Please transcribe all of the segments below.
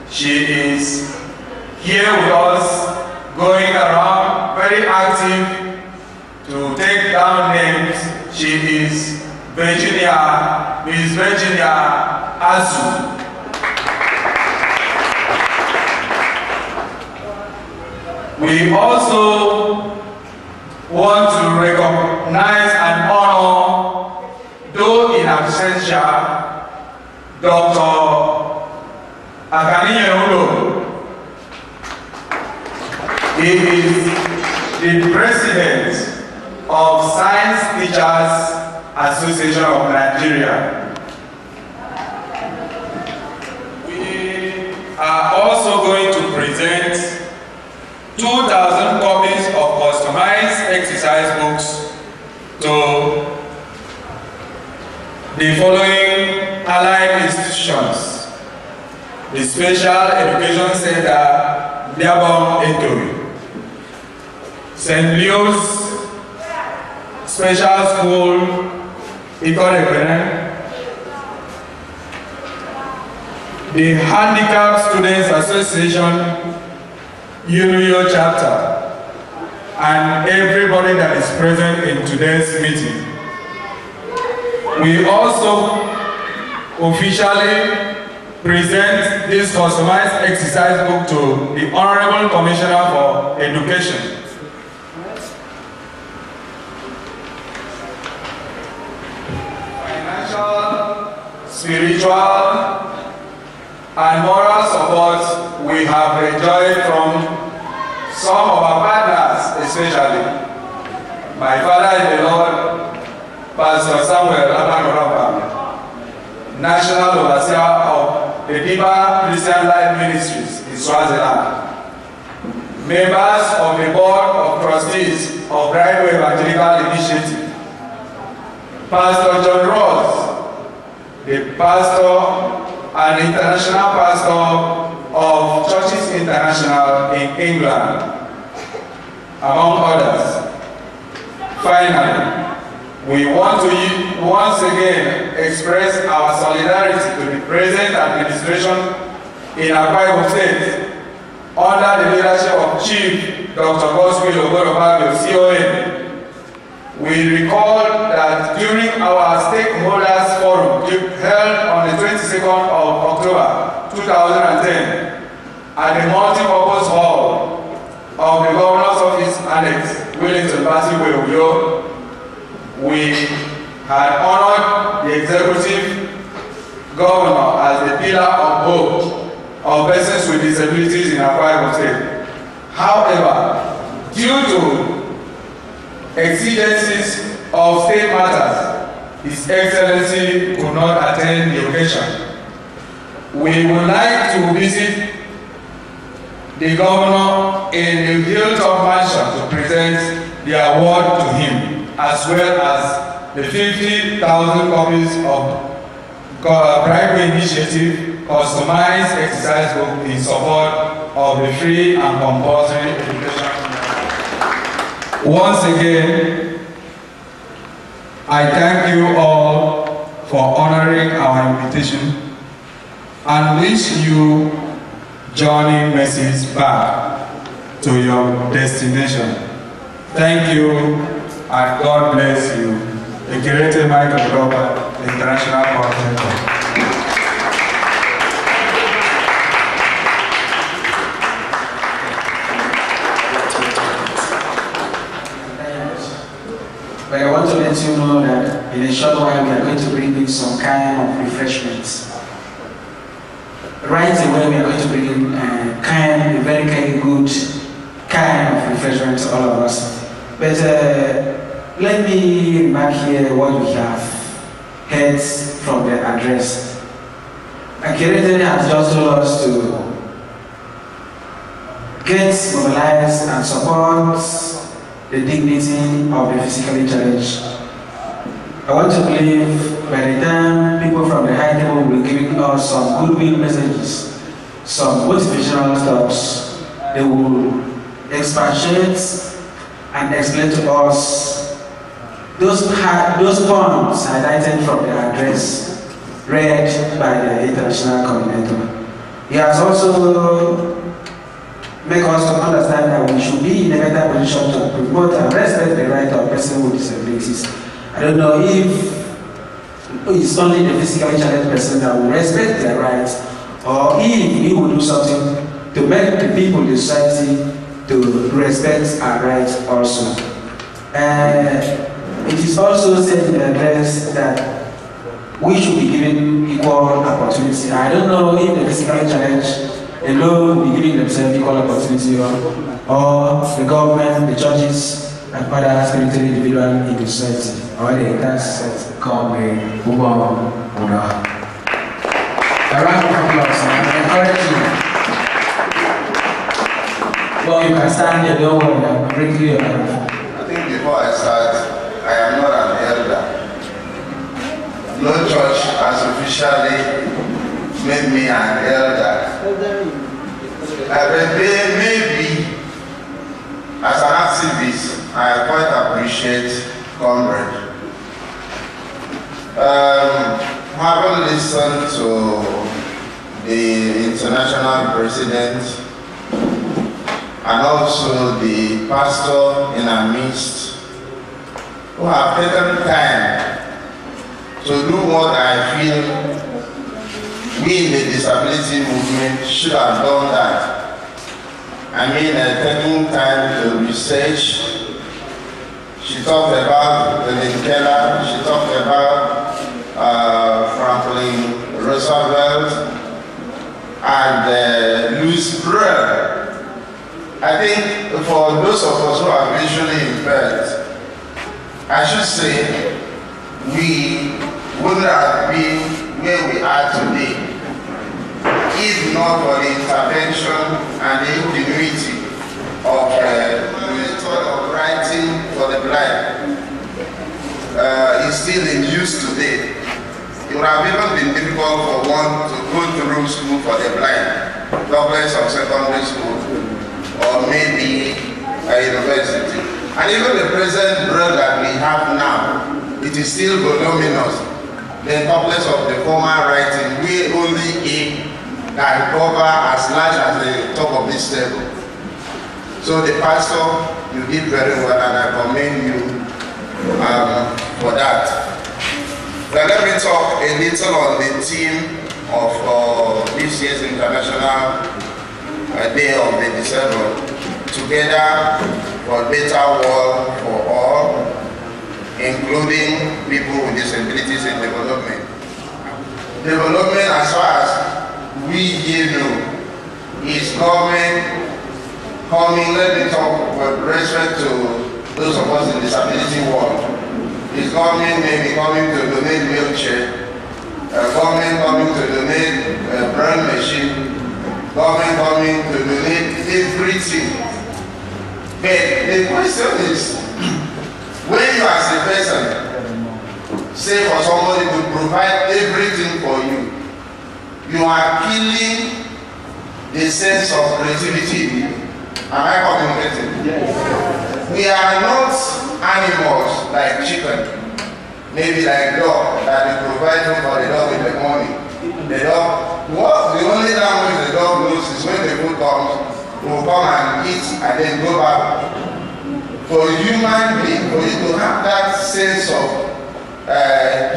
She is here with us, going around, very active to take down names. She is Miss Virginia Azu. We also want to recognize and honor, though in absentia, Dr. Akani Ulo. He is the president of Science Teachers Association of Nigeria. We are also going to present 2,000 copies of customized exercise books to the following allied institutions: the Special Education Center, Liabong Etori, St. Leo's Special School, Ikore, the Handicapped Students Association, UNIO chapter, and everybody that is present in today's meeting. We also officially present this customized exercise book to the Honorable Commissioner for Education. Financial, spiritual, and moral support we have enjoyed from some of our partners, especially my father in the Lord, Pastor Samuel Abanoraba, National Overseer of the Diba Christian Life Ministries in Swaziland, members of the Board of Trustees of Brightway Evangelical Initiative, Pastor John Ross, the pastor and international pastor of Churches International in England, among others. Finally, we want to once again express our solidarity to the present administration in Akwa Ibom State under the leadership of Chief Dr. Godswill Ogorobabio, CON. We recall that during our stakeholders forum held on the 22nd of October 2010 at the multi-purpose hall of the Governor's Office Annex, Wellington Basiwe, Uyo, we had honored the executive governor as the pillar of hope of persons with disabilities in Akwa Ibom State. However, due to exigencies of state matters, His Excellency could not attend the occasion. We would like to visit the governor in the Hilltop Mansion to present the award to him, as well as the 50,000 copies of Brightway Initiative customized exercise book in support of the free and compulsory education. Once again, I thank you all for honoring our invitation and wish you journey messages back to your destination. Thank you and God bless you. The Curator Michael Robert, International Coordinator. But I want to let you know that in a short while we are going to bring in some kind of refreshments. Right away we are going to bring in a very good kind of refreshment to all of us. But let me remark here what we have heard from the address. Akirete has just told us to get mobilized and support the dignity of the physically challenged. I want to believe by the time people from the high table will be giving us some goodwill messages, some motivational talks, they will expatiate and explain to us those points highlighted from the address read by the international coordinator. He has also made us to understand that we should be in a better position to promote and respect the right of persons with disabilities. I don't know if it's only the physically challenged person that will respect their rights, or if we will do something to make the people in the society to respect our rights also. It is also said in the address that we should be given equal opportunity. I don't know if the physically challenged alone will be giving themselves equal opportunity, or the government, the churches, and other spiritual individuals in the society, or the entire society. Come, a round of applause. I encourage you. Well, you can stand here, don't worry, I'm bringing you around. I think before I start, I am not an elder. No church has officially made me an elder. Maybe as an activist, I quite appreciate comrade. Having listened to the international president and also the pastor in our midst, who have taken time to do what I feel we in the disability movement should have done that. I mean, taking time to research. She talked about Helen Keller, she talked about Franklin Roosevelt, and Louis Braille. I think for those of us who are visually impaired, I should say we wouldn't have been where we are today if not for the intervention and the ingenuity of writing for the blind. It's still in use today. It would have even been difficult for one to go through school for the blind, doublets of secondary school, or maybe a university. And even the present Braille that we have now, it is still voluminous. The doublets of the former writing, we only aim can cover as large as the top of this table. So the pastor, you did very well, and I commend you for that. Now let me talk a little on the theme of this year's International Day of the Disabled, Together for a Better World for All, including people with disabilities in development. Development, as far as we here know, is government coming. Let me talk with respect to those of us in the disability world. Is government maybe coming to donate wheelchair, government coming to donate braille machine, government coming to donate everything. But the question is, when you as a person say for somebody to provide everything for you, you are killing the sense of creativity in you. Am I communicating? Yes. We are not animals like chicken, maybe like dog, that we provide food for the dog in the morning. The dog, the only language the dog knows is when the food comes, it will come and eat and then go back. For human being, for you to have that sense of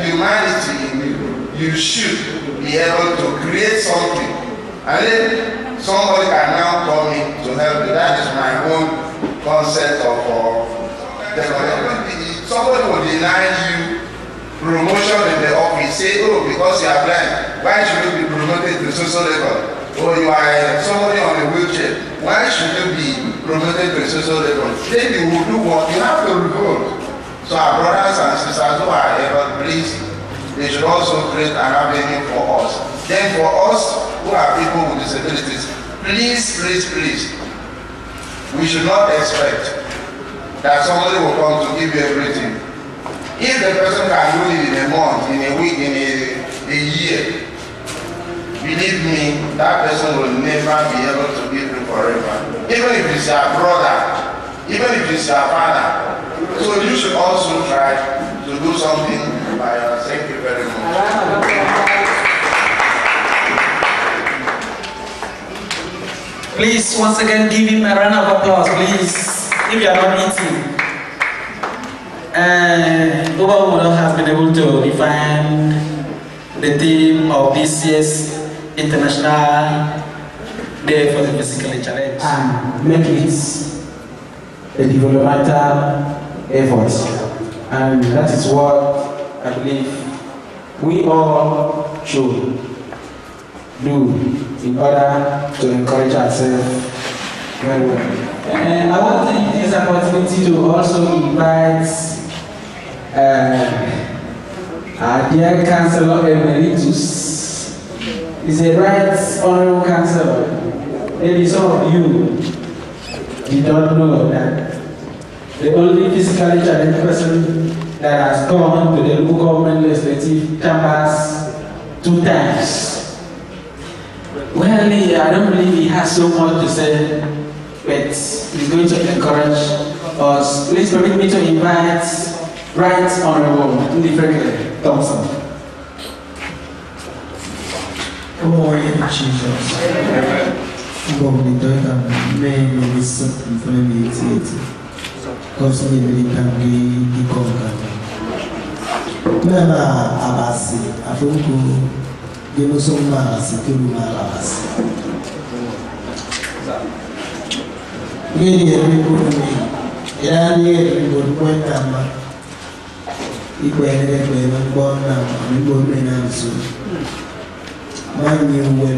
humanity in you, you should be able to create something. And then somebody can now come in to help you. That is my own concept of development. Somebody will deny you promotion in the office, say, oh, because you are blind, why should you be promoted to social level? Or you are somebody on a wheelchair, why should you be promoted to social level? Then you will do what? You have to revolt. So our brothers and sisters who are able, please, they should also create an avenue for us. Then for us who are people with disabilities, please, please, please, we should not expect that somebody will come to give you everything. If the person can do it in a month, in a week, in a year, believe me, that person will never be able to give you forever. Even if it's your brother, even if it's your father. So you should also try to do something by us. Thank you very much. Please, once again, give him a round of applause, please, if you are not eating. Obamodo has been able to define the theme of this year's International Day for the Physically Challenged and make it a developmental effort. And that is what I believe we all should do in order to encourage ourselves very well. And I want to use this opportunity to also invite our dear Councillor Emeritus. He's a right honorable councillor. Maybe some of you did not know that the only physically challenged person that has gone to the local government legislative chambers 2 times. Well, I don't believe he has so much to say, but he's going to encourage us. Please permit me to invite Right Honorable Ndifeke Thompson. Oh, Jesus. God, we don't have many of this in front of me. Because we really can be conquered. Mema abasi, afunku, yemo soma abasi, kemu abasi. Gini everybody, irani everybody kwenda ma. Ikwele kwele mbona, mbona nanso. Mani uwe,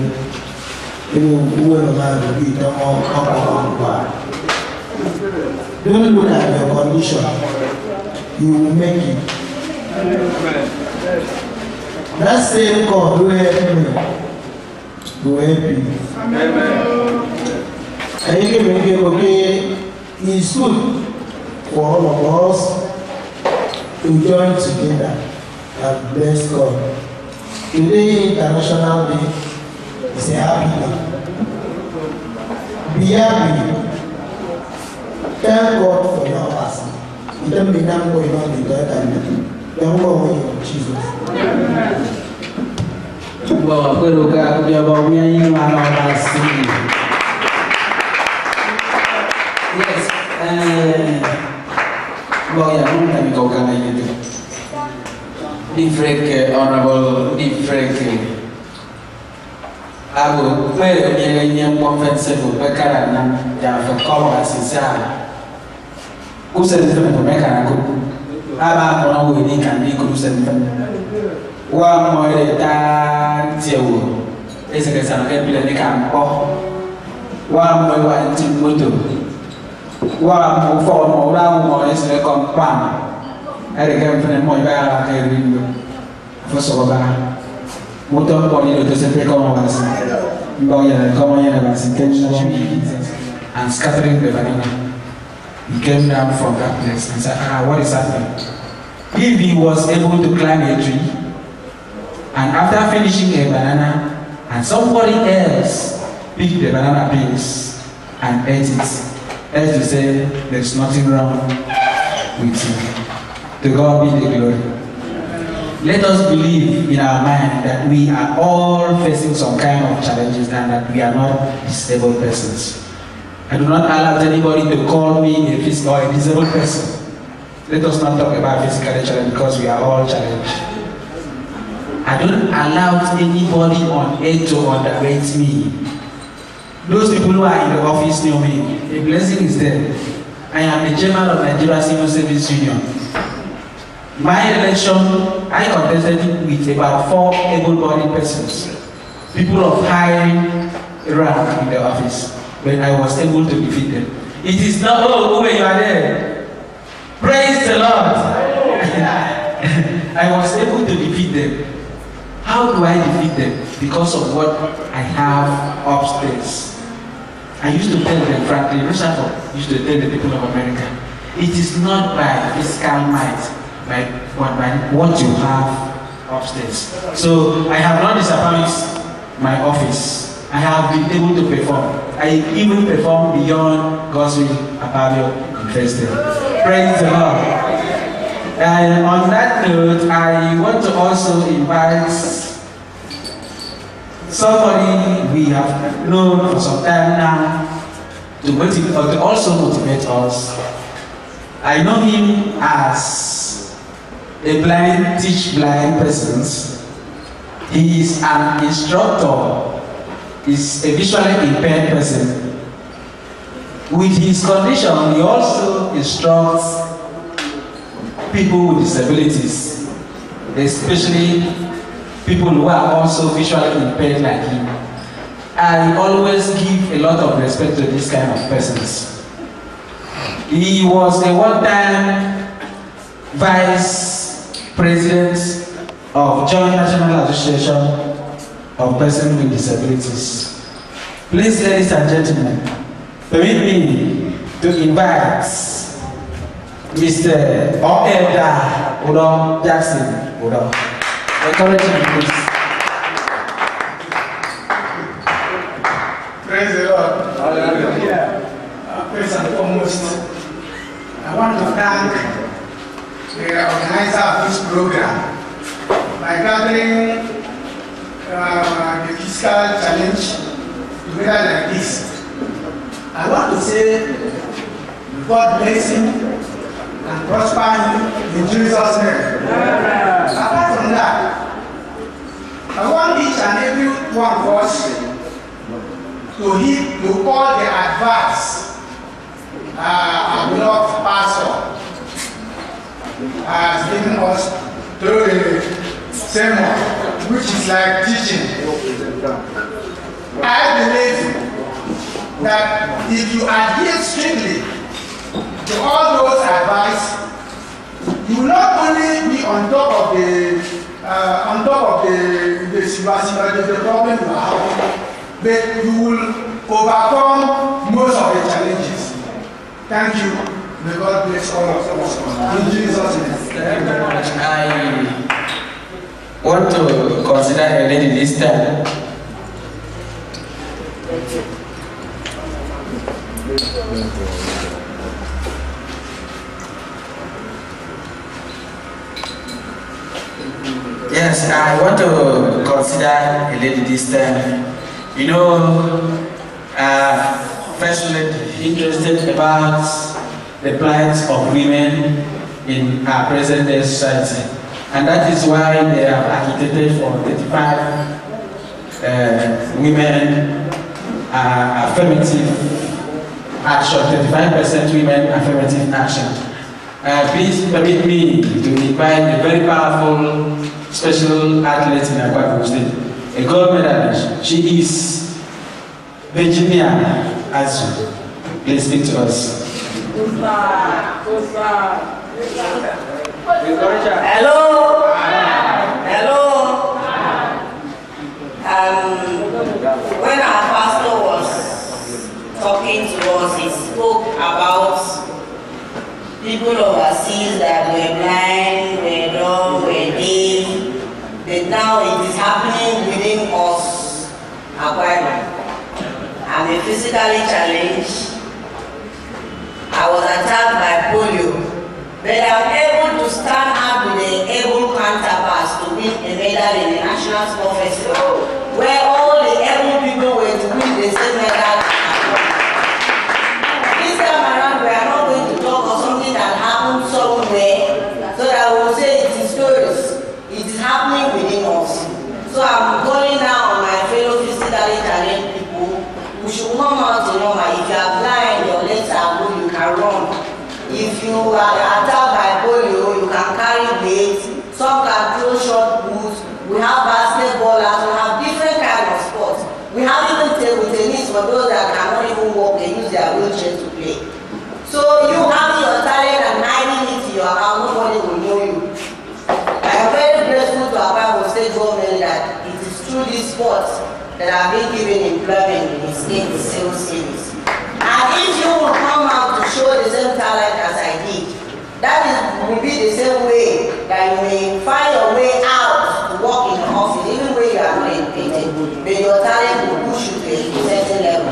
uwe mama bita okwa. Don't look at your condition. You will make it. That same God will help me. Will help you. And you can make it okay. It's good for all of us to join together and bless God. Today, International Day, is a happy day. Be happy. Thank God for your person. You don't be now going on in that time. Don't go away from Jesus. Well, I'm going to go about me and you and all yes. Well, yeah, I'm going to go to Ndifeke, Honorable Ndifeke. I will play a young compensable Bekarana, for Congress inside. Who said it to Mekanaku? About one week and be good. One more time, it's a case of every camp. One more to Mutu. One more for more round more is a compound. I came from the Moira first of all, Motor Pony to separate Commonwealth, Commonwealth intentionally and scattering the banana. He came down from that place and said, what is happening? If he was able to climb a tree, and after finishing a banana, and somebody else picked the banana peels and ate it, as to say, there's nothing wrong with you. To God be the glory. Let us believe in our mind that we are all facing some kind of challenges and that we are not disabled persons. I do not allow anybody to call me a physical or a disabled person. Let us not talk about physical challenge because we are all challenged. I don't allow anybody on earth to underrate me. Those people who are in the office know me. A blessing is there. I am the chairman of Nigeria Civil Service Union. My election, I contested with about 4 able-bodied persons, people of high rank in the office, but I was able to defeat them. It is not, oh, you are there. Praise the Lord. I was able to defeat them. How do I defeat them? Because of what I have upstairs. I used to tell them, Franklin Roosevelt used to tell the people of America, it is not by physical might, by what you have upstairs. So I have not disappointed my office. I have been able to perform. I even perform beyond God's will above your invested. Praise the Lord. And on that note, I want to also invite somebody we have known for some time now to motivate or to also motivate us. I know him as a blind, teach blind persons. He is an instructor. He's a visually impaired person. With his condition, he also instructs people with disabilities, especially people who are also visually impaired like him. I always give a lot of respect to this kind of persons. He was a one-time vice president of Joint National Association of Persons with Disabilities. Please, ladies and gentlemen, permit me to invite Mr. Elda Udom Jackson Udom. Encourage him, please. Praise the Lord. Hallelujah. First and foremost, I want to thank the organizer of this program by gathering the fiscal challenge together like this. I want to say, God bless him and prosper him in Jesus' name. Apart from that, I want each and every one of us to heed to all the advice our beloved pastor has given us through the sermon, which is like teaching. I believe that if you adhere strictly to all those advice, you will not only be on top of the problem you are having, but you will overcome most of the challenges. Thank you. May God bless all of us. In Jesus' name. Thank you very much. I want to consider a lady this time. Yes, I want to consider a lady this time. You know, personally interested about the plight of women in our present day society. And that is why they have agitated for 35 women affirmative action, 35% women affirmative action. Please permit me to invite a very powerful special athlete in Akwa Ibom State, a gold medalist. She is Virginia Azu. Please speak to us. Hello. Hello. When our pastor was talking to us, he spoke about people overseas that were blind, were dumb, were deaf. But now it is happening within us. I'm a physically challenged. I was attacked by polio, but I'm able to stand up with the able counterparts to win a medal in the National Sport Festival, where all the able people were to win the same medal. This time around, we are not going to talk of something that happened somewhere, so that we will say it is stories. It is happening within us. So I'm calling now on my fellow physically challenged people. We should come out to normal. If you are blind, your legs are good, you can run. If you are attacked by polio, you can carry weight. Some can throw short boots. We have basketballers. We have different kinds of sports. We have even table tennis for those that cannot even walk. They use their wheelchair to play. So you having your talent and hiding it in your house, nobody will know you. I am very grateful to Akwa Ibom State government that it is through these sports that have been given employment in the state civil service. And if you will come out to show the same talent as I did, that will be the same way that you may find your way out to work in the office, even when you are not educated, but your talent will push you to a certain level.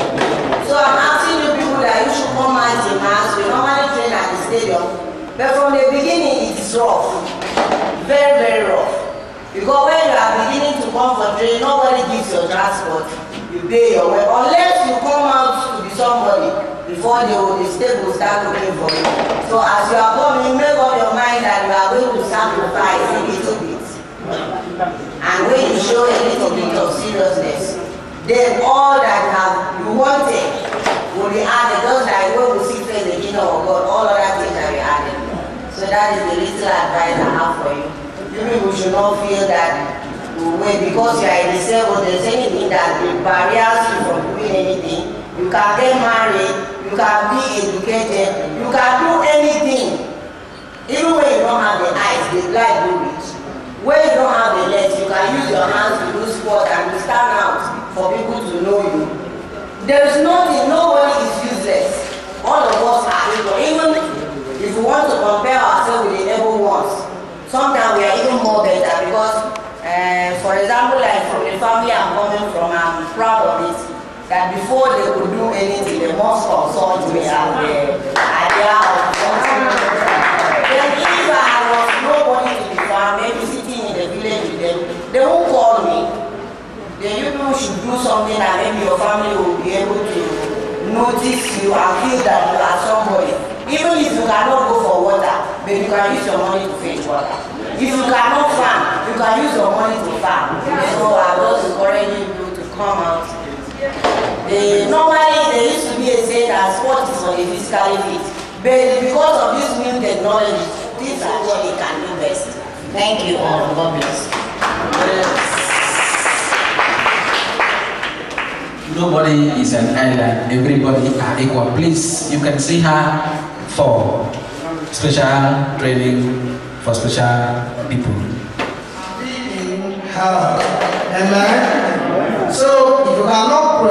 So I'm asking you people that you should come out in mass. We normally train at the stadium, but from the beginning it is rough, very, very rough. Because when you are beginning to come for training, nobody gives your transport. You pay your way. Unless you come out to be somebody before the state will start looking for you. So as you are coming, make up your mind that you are going to sacrifice a little bit. And when you show a little bit of seriousness, then all that you wanted will be added. Just like when we see face the kingdom of God, all other things will be added. So that is the little advice I have for you. You people should not feel that because you are in the cell, there's anything that barriers you from doing anything. You can get married, you can be educated, you can do anything. Even when you don't have the eyes, the blind do it. When you don't have the legs, you can use your hands to do sport and to stand out for people to know you. There is nothing, nobody is useless. All of us are equal. Even if we want to compare ourselves with the able ones, sometimes we are even more better because for example, like from the family I'm coming from, I'm proud of it, that before they could do anything, they must consult me and the idea of something. Then if I was nobody to the farm, maybe sitting in the village with them, they won't call me. Then you people should do something that maybe your family will be able to notice you and feel that you are somebody. Even if you cannot go for water, but you can use your money to fetch water. If you cannot farm, you can use your money to farm. So I was encouraging you to come out. Normally, there used to be a saying that sport is for the physically fit. But because of this new technology, this is what they can do best. Thank you all. God bless. Nobody is an island. Everybody are equal. Please, you can see her for special training for special people. Amen. So if you cannot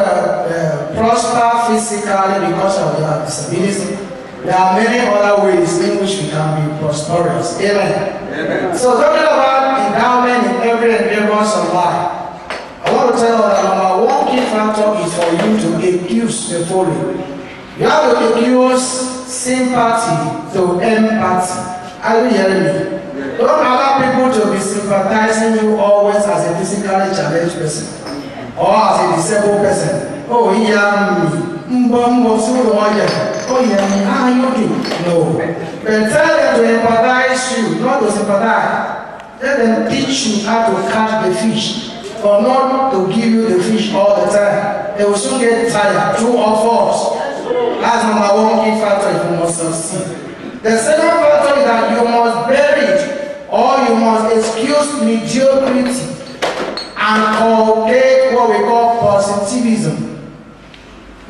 prosper physically because of your disability, there are many other ways in which we can be prosperous. Amen. Amen. So talking about endowment in every endeavors of life, I want to tell you that number one key factor is for you to accuse the following. You have to accuse sympathy to empathy. Are you hearing me? Don't allow people to be sympathizing you always as a physically challenged person or as a disabled person. Oh, yeah, oh, yeah, how you doing? No. But tell them to empathize you, not to sympathize. Let them teach you how to catch the fish, or not to give you the fish all the time. They will soon get tired, true or false. That's number one key factor if you must succeed. The second factor is that you must bear it, or you must excuse mediocrity and cultivate what we call positivism.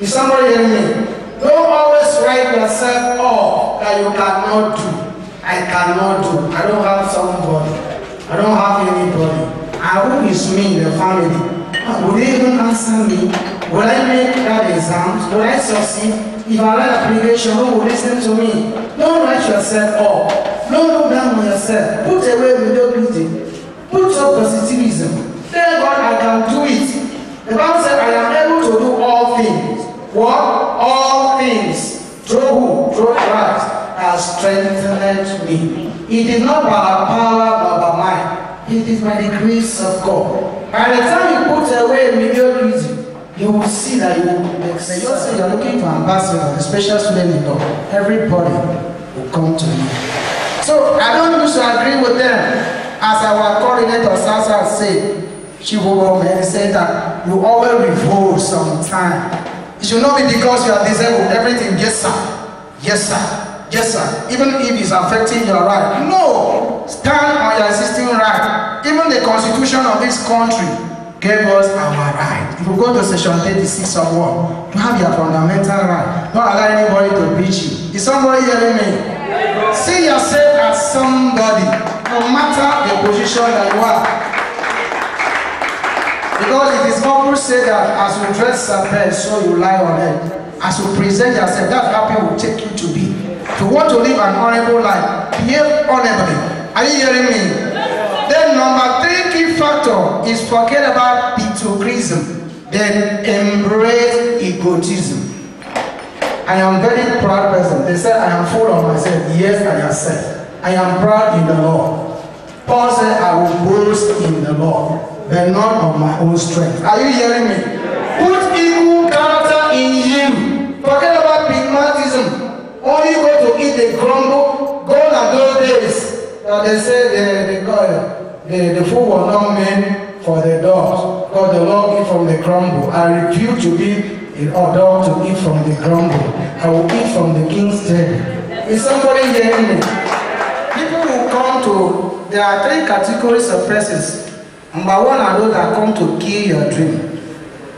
Is somebody hearing me? Don't always write yourself off that you cannot do. I cannot do. I don't have somebody. I don't have anybody. And who is me in the family? Would they even answer me? Will I make that exam? Will I succeed? If I write application, who will listen to me? Don't write yourself off. Don't look down on yourself. Put away mediocrity. Put up positivism. Tell God I can do it. The Bible said I am able to do all things. What? All things. Through who? Through Christ has strengthened me. It is not by our power nor by mine. It is by the grace of God. By the time you put away mediocrity, you will see that you will excel. You say you're looking for ambassadors, a special student in law. Everybody will come to you. So I don't used to agree with them. As our coordinator Sasa said, she will say that you always revolt sometimes. It should not be because you are disabled. Everything, yes sir, yes sir, yes sir. Even if it's affecting your right. No, stand on your existing right. Even the constitution of this country gave us our right. If you go to section 36 of 1, you have your fundamental right. Don't allow anybody to beat you. Is somebody hearing me? See yourself as somebody, no matter the position that you are. Because it is Bible say that as you dress a bed, so you lie on it. As you present yourself, that's how people will take you to be. If you want to live an honorable life, behave honorably. Are you hearing me? Then number 3 key factor is forget about hypocrisy. Then embrace egotism. I am very proud person. They said I am full of myself. Yes, I am said. I am proud in the Lord. Paul said I will boast in the Lord. but not of my own strength. Are you hearing me? Put equal character in you. Forget about pragmatism. Only go to eat the crumble. Go on those days. They say the food was not meant for the dogs, because the Lord eat from the crumble. I refuse to be a dog to eat from the crumble. I will eat from the king's table. Is somebody hearing me? People will come to, there are 3 categories of persons. Number 1 are those that come to kill your dream.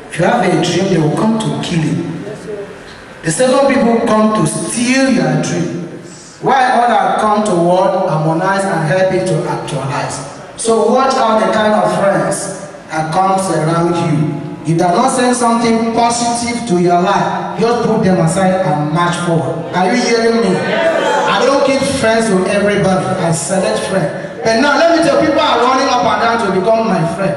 If you have a dream, they will come to kill it. The second people come to steal your dream. While others come to what? Harmonize and help it to actualize. So watch out the kind of friends that comes around you. If they are not saying something positive to your life, just put them aside and march forward. Are you hearing me? I don't keep friends with everybody. I select friends. But now let me tell you, people are running up and down to become my friend.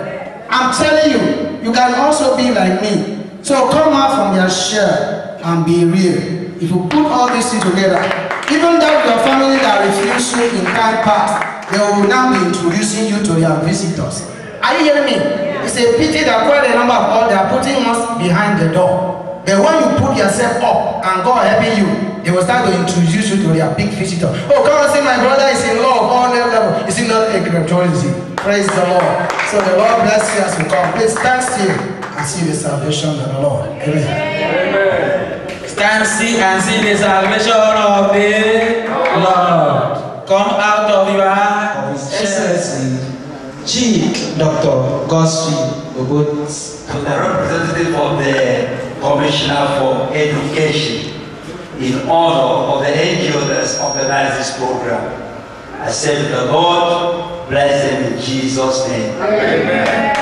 I'm telling you, you can also be like me. So come out from your shell and be real. If you put all these things together, even though your family that refuse you in time past, they will now be introducing you to your visitors. Are you hearing me? It's a pity that quite a number of all they are putting us behind the door. But when you put yourself up and God helping you, they will start to introduce you to their big visitor. Oh, come and see my brother is in love on that level. Is it not a cryptology? Praise the Lord. So the Lord bless you as we come. Please stand still and see the salvation of the Lord. Amen. Amen. Stand still and see the salvation of the Lord. Come out of your Excellency, Chief Dr. Godswill Obot. I'm the representative of the Commissioner for Education in honor of the NGO that's organized this program. I say to the Lord, bless them in Jesus' name. Amen.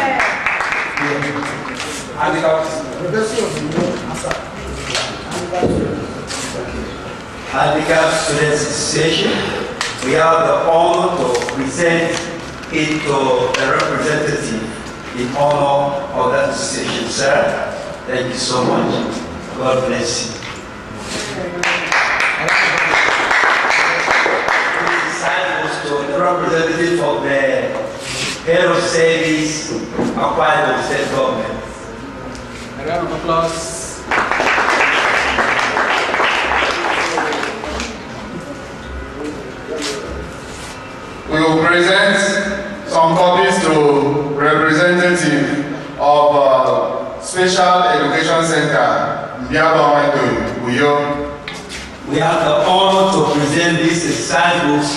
Handicap Students Association, we have the honor to present it to the representative in honor of that association. Sir, thank you so much. God bless you. To the representative of the head of service acquired by the state government. A round of applause. We will present some copies to representative of Special Education Center, Mbiabon Uyo. We have the honor to present these examples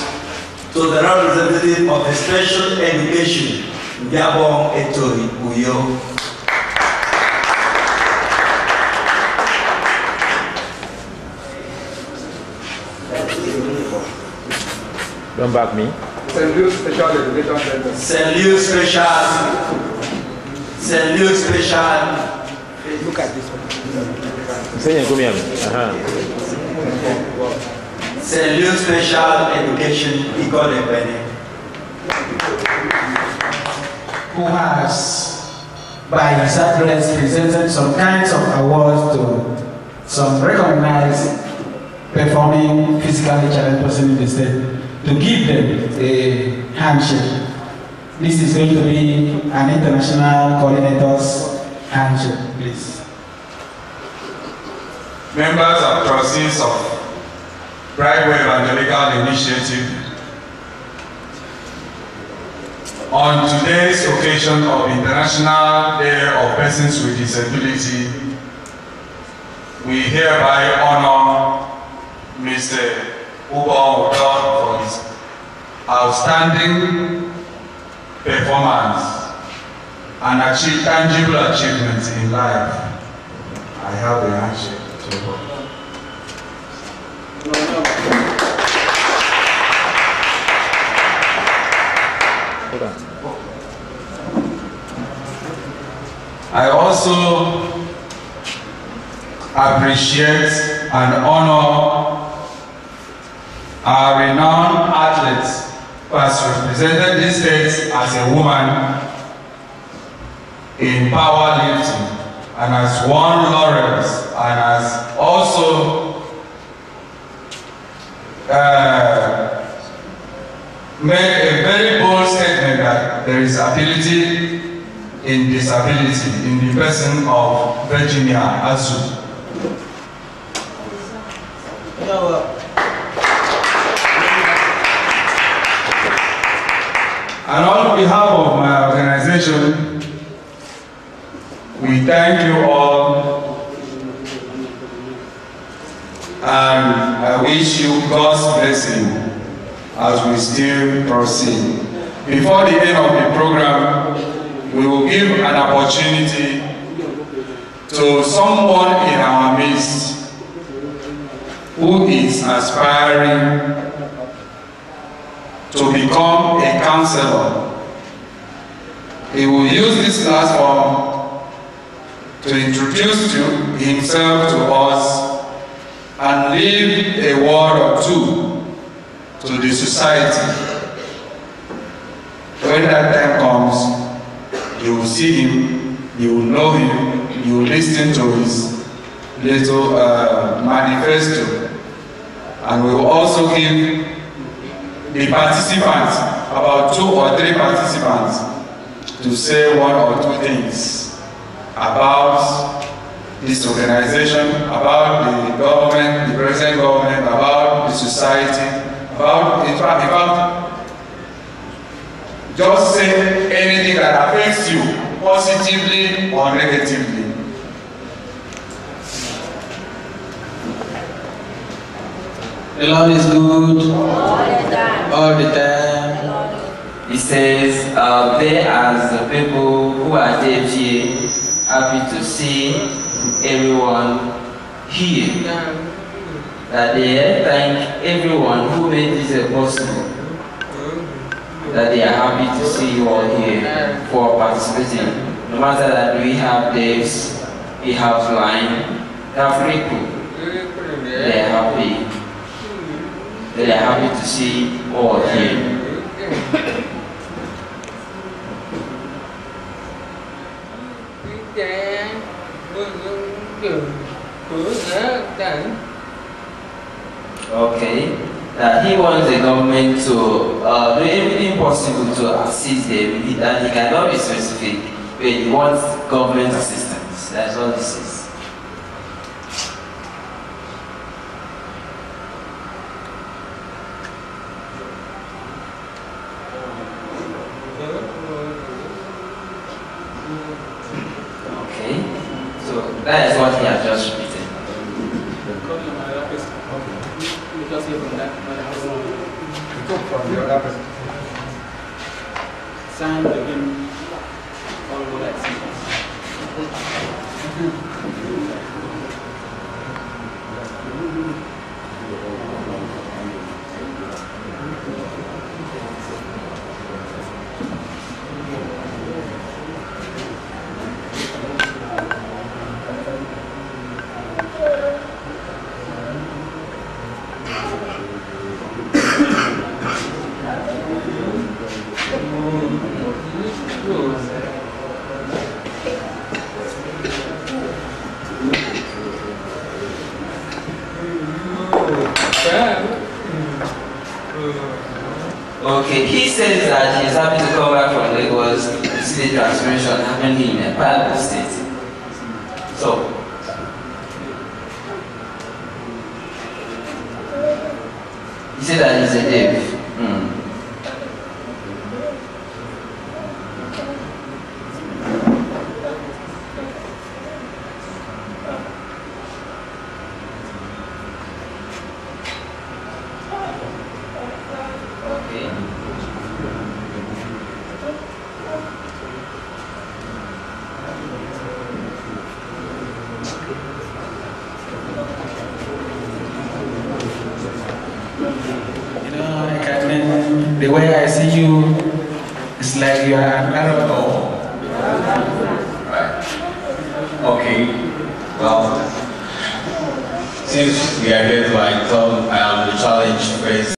to the representative of the Special Education, Mbiabon Uyo. Don't back me. St. Luke's Special Education Center. St. Luke's Special. Look at this one. Say come here. St. Luke's Special Education, who has, by his address, presented some kinds of awards to some recognized performing physically challenged person in the state, to give them a handshake. This is going to be an international coordinator's handshake, please. Members of trustees of Brightway Evangelical Initiative, on today's occasion of International Day of Persons with Disability, we hereby honor Mr. Ubon Udo for his outstanding performance and achieve tangible achievements in life. I have the handshake. I also appreciate and honor our renowned athlete who has represented this state as a woman in powerlifting and has won laurels and has also made a very bold statement that there is ability in disability in the person of Virginia Azu. And on behalf of my organization, we thank you all, and I wish you God's blessing as we still proceed. Before the end of the program, we will give an opportunity to someone in our midst who is aspiring to become a counselor. He will use this platform to introduce himself to us and leave a word or two to the society. When that time comes, you will see him, you will know him, you will listen to his little manifesto, and we will also give the participants, about 2 or 3 participants, to say 1 or 2 things about this organization, about the government, the present government, about the society, about, in fact, just say anything that affects you, positively or negatively. The Lord is good all the time. He says, they as the people who are there here, happy to see everyone here. That they thank everyone who made this possible. That they are happy to see you all here for participating. No matter that we have days, we have line, we have people. They are happy. They are happy to see all here. Okay. That he wants the government to do everything possible to assist them, and he cannot be specific, but he wants government assistance. That's all this is. Okay, so that is what he has just written. Sign again all what I see. Okay, he says that he's happy to come back from Lagos to see the transformation happening in a part of the state. So, he said that he's a dev. The way I see you, it's like you are an Arab. Okay, well, since we are here to I am the challenge first.